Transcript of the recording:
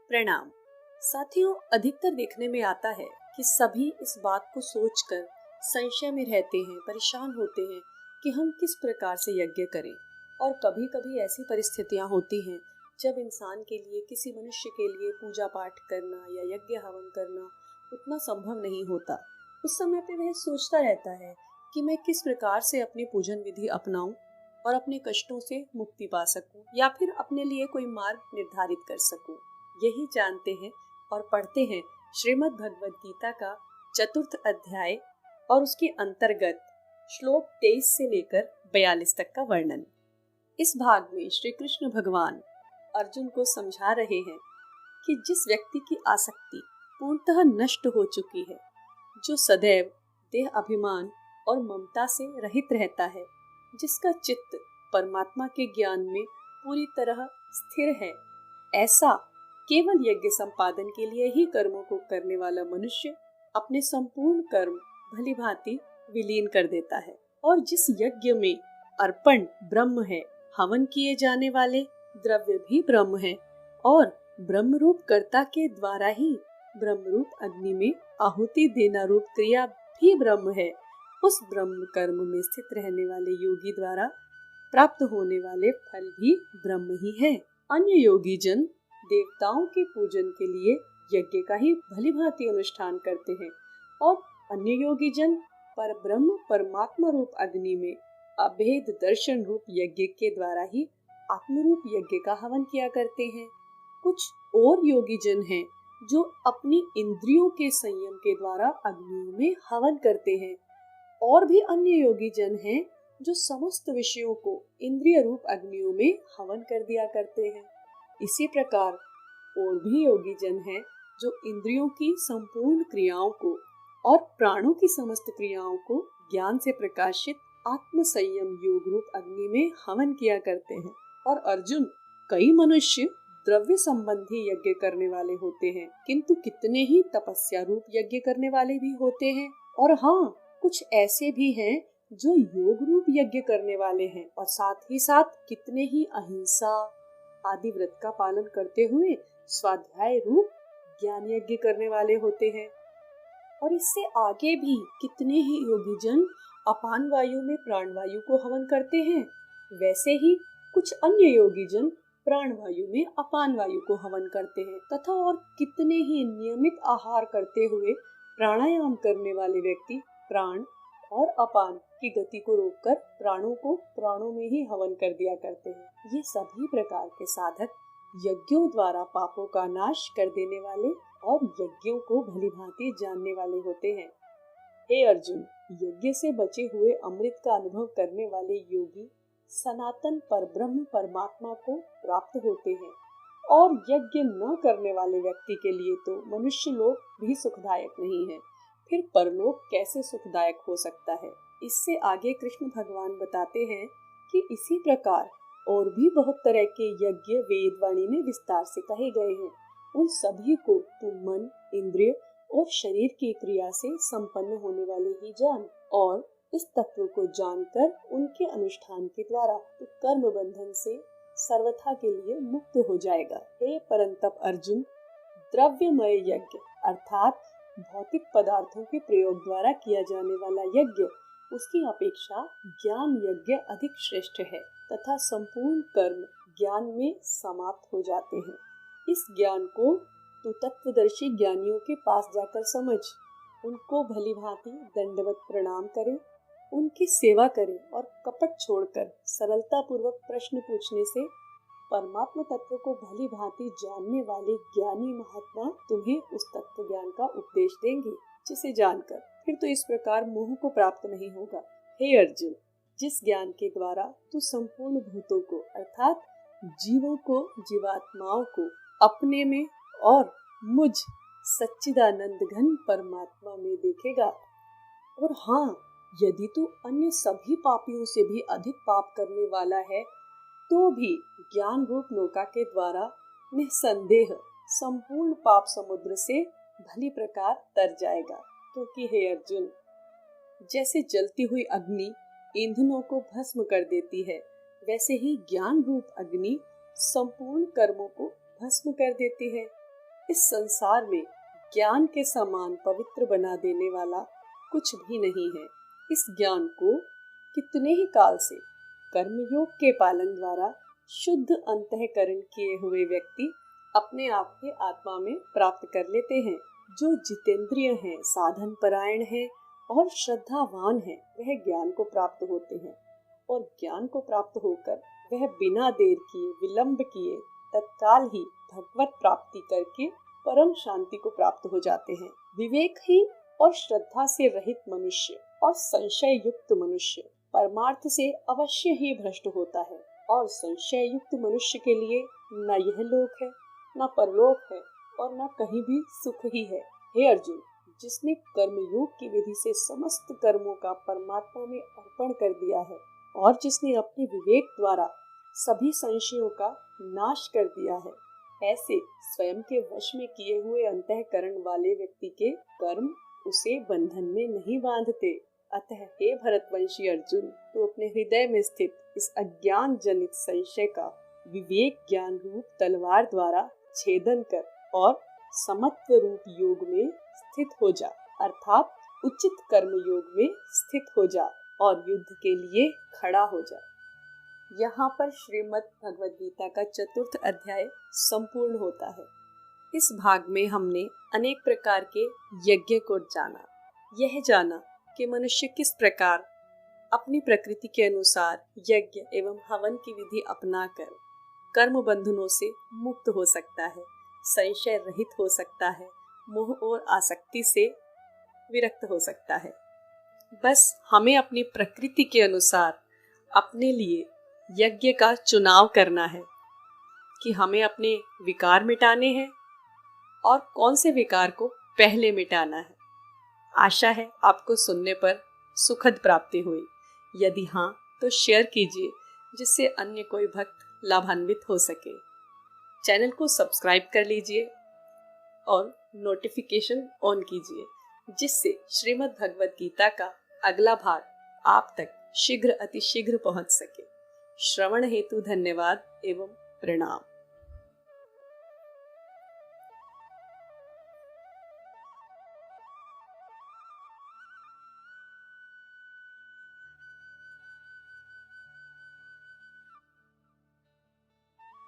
प्रणाम साथियों। अधिकतर देखने में आता है कि सभी इस बात को सोचकर संशय में रहते हैं, परेशान होते हैं कि हम किस प्रकार से यज्ञ करें। और कभी कभी ऐसी परिस्थितियां होती हैं जब इंसान के लिए, किसी मनुष्य के लिए पूजा पाठ करना या यज्ञ हवन करना उतना संभव नहीं होता। उस समय पे वह सोचता रहता है कि मैं किस प्रकार से अपनी पूजन विधि अपनाऊं और अपने कष्टों से मुक्ति पा सकूं या फिर अपने लिए कोई मार्ग निर्धारित कर सकूं। यही जानते हैं और पढ़ते हैं श्रीमद् भगवद गीता का चतुर्थ अध्याय और उसके अंतर्गत श्लोक 23 से लेकर 42 तक का वर्णन। इस भाग में श्री कृष्ण भगवान अर्जुन को समझा रहे हैं कि जिस व्यक्ति की आसक्ति पूर्णतः नष्ट हो चुकी है, जो सदैव देह अभिमान और ममता से रहित रहता है, जिसका चित्त परमात्मा के ज्ञान में पूरी तरह स्थिर है, ऐसा केवल यज्ञ संपादन के लिए ही कर्मों को करने वाला मनुष्य अपने संपूर्ण कर्म भली भांति विलीन कर देता है। और जिस यज्ञ में अर्पण ब्रह्म है, हवन किए जाने वाले द्रव्य भी ब्रह्म है और ब्रह्म रूप कर्ता के द्वारा ही ब्रह्म रूप अग्नि में आहुति देना रूप क्रिया भी ब्रह्म है, उस ब्रह्म कर्म में स्थित रहने वाले योगी द्वारा प्राप्त होने वाले फल भी ब्रह्म ही है। अन्य योगी जन देवताओं के पूजन के लिए यज्ञ का ही भली भांति अनुष्ठान करते हैं और अन्य योगी जन पर ब्रह्म परमात्मा रूप अग्नि में अभेद दर्शन रूप यज्ञ के द्वारा ही आत्मरूप यज्ञ का हवन किया करते हैं। कुछ और योगी जन हैं जो अपनी इंद्रियों के संयम के द्वारा अग्नियों में हवन करते हैं और भी अन्य योगी जन हैं जो समस्त विषयों को इंद्रिय रूप अग्नियों में हवन कर दिया करते हैं। इसी प्रकार और भी योगी जन हैं जो इंद्रियों की संपूर्ण क्रियाओं को और प्राणों की समस्त क्रियाओं को ज्ञान से प्रकाशित आत्म संयम योग रूप अग्नि में हवन किया करते हैं। और अर्जुन, कई मनुष्य द्रव्य संबंधी यज्ञ करने वाले होते हैं, किंतु कितने ही तपस्या रूप यज्ञ करने वाले भी होते हैं। और हाँ, कुछ ऐसे भी हैं जो योग रूप यज्ञ करने वाले हैं और साथ ही साथ कितने ही अहिंसा आदि व्रत का पालन करते हुए स्वाध्याय रूप ज्ञान यज्ञ करने वाले होते हैं। और इससे आगे भी कितने ही योगी जन अपान वायु में प्राण वायु को हवन करते हैं। वैसे ही कुछ अन्य योगी जन प्राण वायु में अपान वायु को हवन करते हैं तथा और कितने ही नियमित आहार करते हुए प्राणायाम करने वाले व्यक्ति प्राण और अपान की गति को रोककर प्राणों को प्राणों में ही हवन कर दिया करते हैं। ये सभी प्रकार के साधक यज्ञों द्वारा पापों का नाश कर देने वाले और यज्ञों को भली भांति जानने वाले होते हैं। हे अर्जुन, यज्ञ से बचे हुए अमृत का अनुभव करने वाले योगी सनातन परब्रह्म परमात्मा को प्राप्त होते हैं और यज्ञ न करने वाले व्यक्ति के लिए तो मनुष्य लोक भी सुखदायक नहीं है, फिर परलोक कैसे सुखदायक हो सकता है। इससे आगे कृष्ण भगवान बताते हैं कि इसी प्रकार और भी बहुत तरह के यज्ञ वेद वाणी में विस्तार से कहे गए हैं। उन सभी को तुम मन, इंद्रिय और शरीर की क्रिया से संपन्न होने वाले ही जान, और इस तत्व को जानकर उनके अनुष्ठान के द्वारा तो कर्म बंधन से सर्वथा के लिए मुक्त हो जाएगा। हे परंतप अर्जुन, द्रव्यमय यज्ञ अर्थात भौतिक पदार्थों के प्रयोग द्वारा किया जाने वाला यज्ञ, उसकी अपेक्षा ज्ञान यज्ञ अधिक श्रेष्ठ है तथा संपूर्ण कर्म ज्ञान में समाप्त हो जाते हैं। इस ज्ञान को तू तत्वदर्शी ज्ञानियों के पास जाकर समझ, उनको भली भांति दंडवत प्रणाम करे, उनकी सेवा करे और कपट छोड़कर सरलता पूर्वक प्रश्न पूछने से परमात्मा तत्व को भली भांति जानने वाले ज्ञानी महात्मा तुम्हें उस तत्व ज्ञान का उपदेश देंगे, जिसे जानकर फिर तो इस प्रकार मोह को प्राप्त नहीं होगा। हे अर्जुन, जिस ज्ञान के द्वारा तू संपूर्ण भूतों को अर्थात जीवों को, जीवात्माओं को अपने में और मुझ सच्चिदानंद घन परमात्मा में देखेगा। और हाँ, यदि तू अन्य सभी पापियों से भी अधिक पाप करने वाला है तो भी ज्ञान रूप नौका के द्वारा निसंदेह संपूर्ण पाप समुद्र से भली प्रकार तर जाएगा। क्योंकि हे अर्जुन, जैसे जलती हुई अग्नि ईंधनों को भस्म कर देती है, वैसे ही ज्ञान रूप अग्नि संपूर्ण कर्मों को भस्म कर देती है। इस संसार में ज्ञान के समान पवित्र बना देने वाला कुछ भी नहीं है। इस ज्ञान को कितने ही काल से कर्मयोग के पालन द्वारा शुद्ध अंतःकरण किए हुए व्यक्ति अपने आप के आत्मा में प्राप्त कर लेते हैं। जो जितेंद्रिय हैं, साधन परायण हैं और श्रद्धावान हैं, वह ज्ञान को प्राप्त होते हैं और ज्ञान को प्राप्त होकर वह बिना देर किए, विलंब किए तत्काल ही भगवत प्राप्ति करके परम शांति को प्राप्त हो जाते हैं। विवेकहीन और श्रद्धा से रहित मनुष्य और संशय युक्त मनुष्य परमार्थ से अवश्य ही भ्रष्ट होता है और संशय युक्त मनुष्य के लिए न यह लोक है, न परलोक है और न कहीं भी सुख ही है। हे अर्जुन, जिसने कर्मयोग की विधि से समस्त कर्मों का परमात्मा में अर्पण कर दिया है और जिसने अपने विवेक द्वारा सभी संशयों का नाश कर दिया है, ऐसे स्वयं के वश में किए हुए अंतःकरण वाले व्यक्ति के कर्म उसे बंधन में नहीं बांधते। अतः हे भरतवंशी अर्जुन, तो अपने हृदय में स्थित इस अज्ञान जनित संशय का विवेक ज्ञान रूप तलवार द्वारा छेदन कर और समत्व रूप योग में स्थित हो जा, अर्थात उचित कर्म योग में स्थित हो जा और युद्ध के लिए खड़ा हो जा। यहाँ पर श्रीमद् भगवद गीता का 4th अध्याय संपूर्ण होता है। इस भाग में हमने अनेक प्रकार के यज्ञ को जाना। यह जाना कि मनुष्य किस प्रकार अपनी प्रकृति के अनुसार यज्ञ एवं हवन की विधि अपनाकर कर्म बंधनों से मुक्त हो सकता है, संशय रहित हो सकता है, मोह और आसक्ति से विरक्त हो सकता है। बस हमें अपनी प्रकृति के अनुसार अपने लिए यज्ञ का चुनाव करना है कि हमें अपने विकार मिटाने हैं और कौन से विकार को पहले मिटाना है। आशा है आपको सुनने पर सुखद प्राप्ति हुई। यदि हाँ, तो शेयर कीजिए जिससे अन्य कोई भक्त लाभान्वित हो सके। चैनल को सब्सक्राइब कर लीजिए और नोटिफिकेशन ऑन कीजिए, जिससे श्रीमद् भगवद गीता का अगला भाग आप तक शीघ्र अतिशीघ्र पहुंच सके। श्रवण हेतु धन्यवाद एवं प्रणाम।